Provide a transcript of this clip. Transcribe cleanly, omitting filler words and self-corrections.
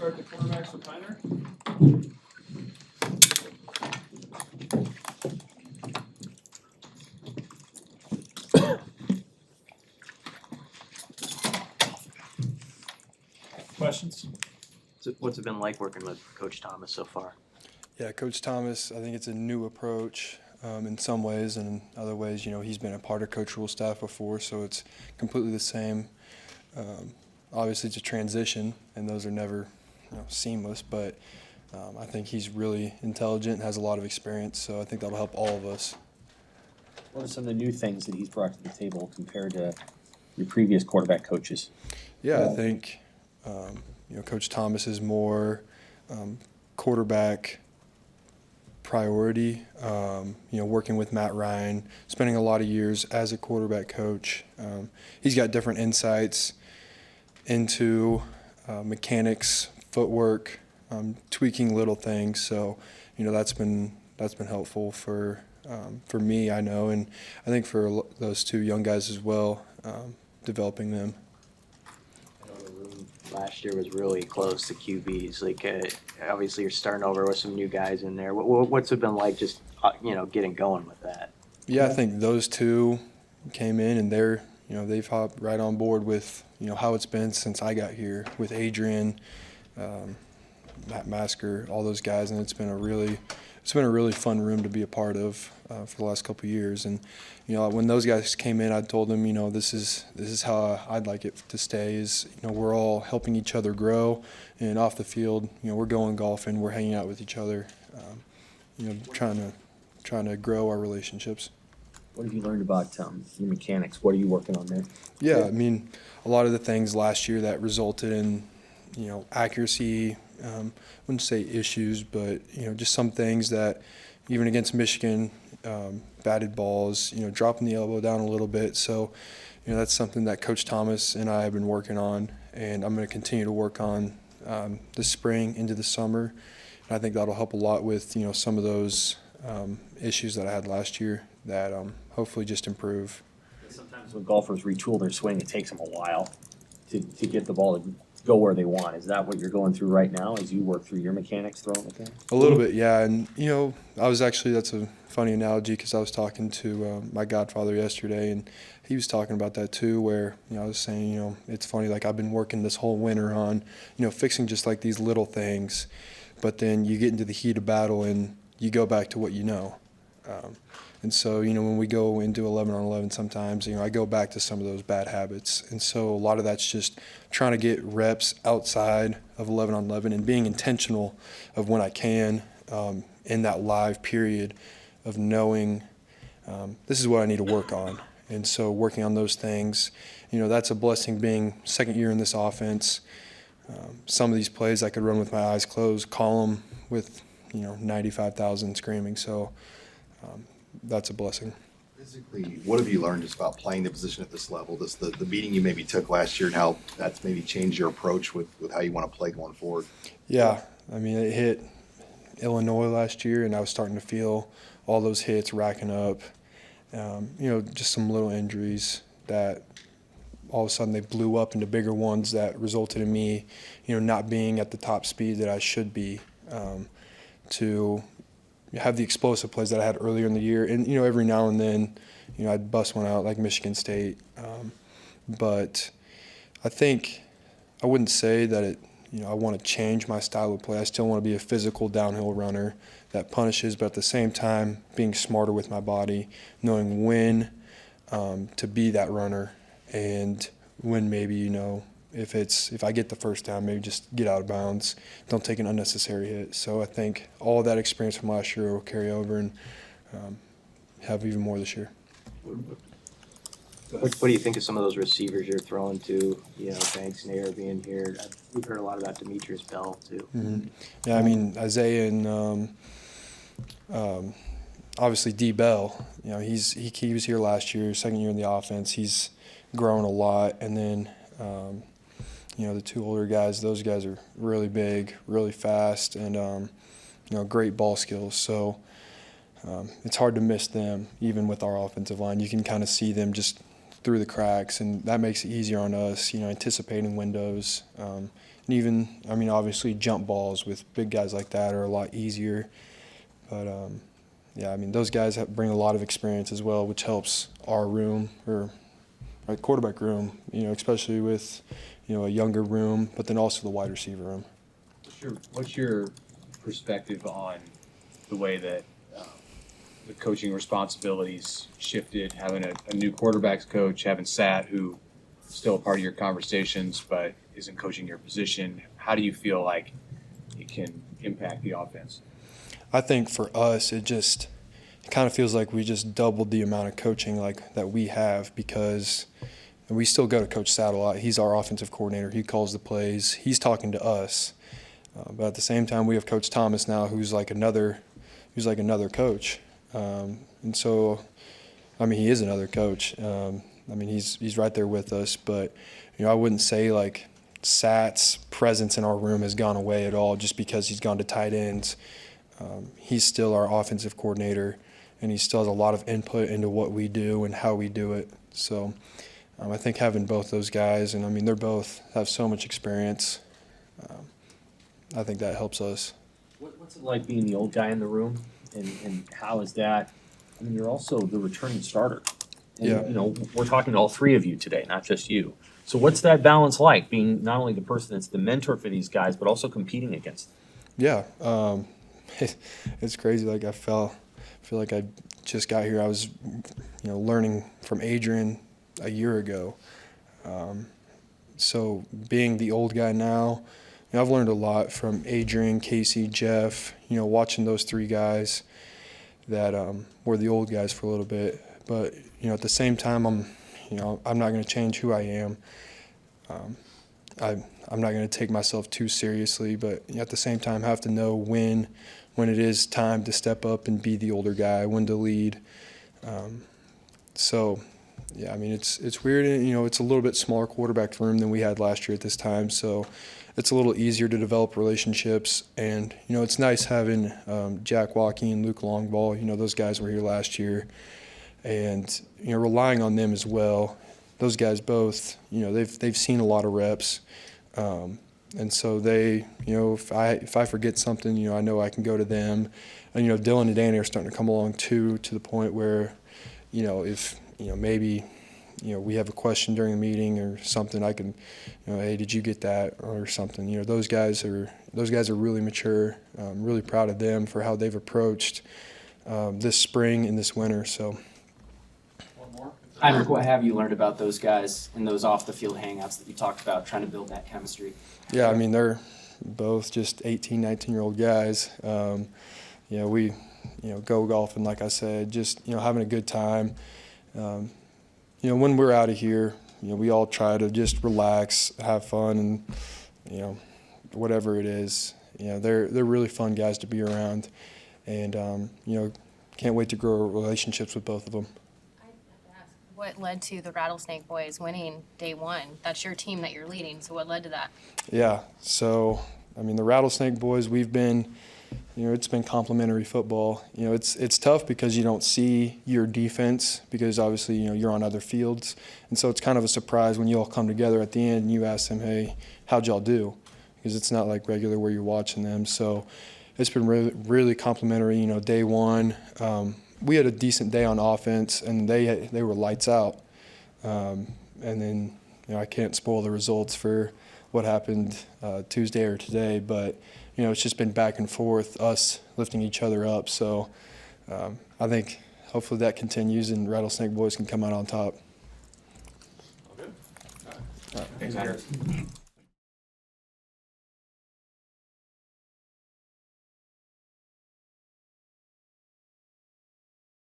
start the quarterbacks with Heinrich. Questions? So what's it been like working with Coach Thomas so far? Yeah, Coach Thomas, I think it's a new approach in some ways, and in other ways, he's been a part of Coach Rhule's staff before, so it's completely the same. Obviously, it's a transition, and those are never seamless, but I think he's really intelligent and has a lot of experience, so I think that'll help all of us. What are some of the new things that he's brought to the table compared to your previous quarterback coaches? Yeah, I think Coach Thomas is more quarterback priority. Working with Matt Ryan, spending a lot of years as a quarterback coach. He's got different insights into mechanics, footwork, tweaking little things. So, that's been helpful for me, I know, and I think for those two young guys as well, developing them. I know the room last year was really close to QBs. Obviously, you're starting over with some new guys in there. What's it been like just getting going with that? Yeah, I think those two came in and they've hopped right on board with how it's been since I got here with Adrian, Matt Masker, all those guys, and it's been a really fun room to be a part of for the last couple of years. And when those guys came in, I told them this is how I'd like it to stay. Is we're all helping each other grow, and off the field, we're going golfing, we're hanging out with each other, trying to grow our relationships. What have you learned about your mechanics? What are you working on there? Yeah, I mean, a lot of the things last year that resulted in, accuracy, wouldn't say issues, but, just some things that even against Michigan, batted balls, dropping the elbow down a little bit. So, that's something that Coach Thomas and I have been working on, and I'm going to continue to work on this spring into the summer. And I think that'll help a lot with, some of those issues that I had last year that hopefully just improve. Sometimes when golfers retool their swing, it takes them a while to get the ball to go where they want. Is that what you're going through right now as you work through your mechanics throwing the thing? A little bit, yeah. And, that's a funny analogy because I was talking to my godfather yesterday, and he was talking about that too, where, I was saying, it's funny, I've been working this whole winter on, fixing just these little things, but then you get into the heat of battle and you go back to what you know. And so, when we go into 11 on 11 sometimes, I go back to some of those bad habits. And so a lot of that's just trying to get reps outside of 11 on 11 and being intentional of when I can in that live period of knowing this is what I need to work on. And so working on those things, that's a blessing being second year in this offense. Some of these plays I could run with my eyes closed, call them with, 95,000 screaming. So that's a blessing. Physically, what have you learned just about playing the position at this level? The beating you maybe took last year and how that's maybe changed your approach with how you want to play going forward? Yeah, I mean, it hit Illinois last year, and I was starting to feel all those hits racking up. Just some little injuries that all of a sudden they blew up into bigger ones that resulted in me, not being at the top speed that I should be to have the explosive plays that I had earlier in the year. And, every now and then, I'd bust one out like Michigan State. But I think I wouldn't say that I want to change my style of play. I still want to be a physical downhill runner that punishes, but at the same time being smarter with my body, knowing when to be that runner and when maybe, if I get the first down, maybe just get out of bounds, don't take an unnecessary hit. So I think all that experience from last year will carry over and have even more this year. What do you think of some of those receivers you're throwing to, Banks and Air being here? We've heard a lot about Demetrius Bell too. Mm-hmm. Yeah, I mean, Isaiah and obviously D. Bell, he was here last year, second year in the offense. He's grown a lot. And then, the two older guys, those guys are really big, really fast, and, great ball skills. So it's hard to miss them, even with our offensive line. You can kind of see them just through the cracks, and that makes it easier on us, anticipating windows, And even, I mean, obviously jump balls with big guys like that are a lot easier. But, yeah, I mean, those guys bring a lot of experience as well, which helps our room, or our quarterback room, especially with, a younger room, but then also the wide receiver room. What's your perspective on the way that the coaching responsibilities shifted, having a new quarterbacks coach, having Sat, who is still a part of your conversations but isn't coaching your position? How do you feel like it can impact the offense? I think for us, it kind of feels like we just doubled the amount of coaching that we have, because we still go to Coach Sat a lot. He's our offensive coordinator. He calls the plays. He's talking to us. But at the same time, we have Coach Thomas now, who's like another coach. And so, I mean, he is another coach. I mean, he's right there with us. But I wouldn't say like Sat's presence in our room has gone away at all just because he's gone to tight ends. He's still our offensive coordinator, and he still has a lot of input into what we do and how we do it. So I think having both those guys, and I mean, they're both have so much experience, I think that helps us. What's it like being the old guy in the room, and how is that? I mean, you're also the returning starter. And, Yeah. We're talking to all three of you today, not just you. So what's that balance like, being not only the person that's the mentor for these guys, but also competing against them? Yeah, it's crazy. Like I feel like I just got here. I was, learning from Adrian a year ago. So being the old guy now, I've learned a lot from Adrian, Casey, Jeff. Watching those three guys that were the old guys for a little bit. But at the same time, I'm not going to change who I am. I'm not going to take myself too seriously, but at the same time, I have to know when it is time to step up and be the older guy, when to lead. So, yeah, I mean, it's weird. It's a little bit smaller quarterback room than we had last year at this time, so it's a little easier to develop relationships. And it's nice having Jack Walkie and Luke Longball. Those guys were here last year, and relying on them as well. Those guys both, they've seen a lot of reps. And so they, if I forget something, I know I can go to them. And, Dylan and Danny are starting to come along too, to the point where, if, maybe, we have a question during a meeting or something, I can, hey, did you get that or something? Those guys are really mature. I'm really proud of them for how they've approached this spring and this winter. So. Heinrich, what have you learned about those guys in those off-the-field hangouts that you talked about, trying to build that chemistry? Yeah, I mean, they're both just 18, 19-year-old guys. We, go golfing, like I said, just, having a good time. When we're out of here, we all try to just relax, have fun, and, whatever it is. They're really fun guys to be around. And, can't wait to grow relationships with both of them. What led to the Rattlesnake boys winning day one? That's your team that you're leading, so what led to that? Yeah, so, I mean, the Rattlesnake boys, we've been, it's been complimentary football. It's tough because you don't see your defense because obviously, you're on other fields. And so it's kind of a surprise when you all come together at the end and you ask them, hey, how'd y'all do? Because it's not like regular where you're watching them. So it's been really, really complimentary, day one. We had a decent day on offense, and they were lights out. And then, I can't spoil the results for what happened Tuesday or today, but, it's just been back and forth, us lifting each other up. So I think hopefully that continues and Rattlesnake boys can come out on top. Okay. Thanks, Heinrich.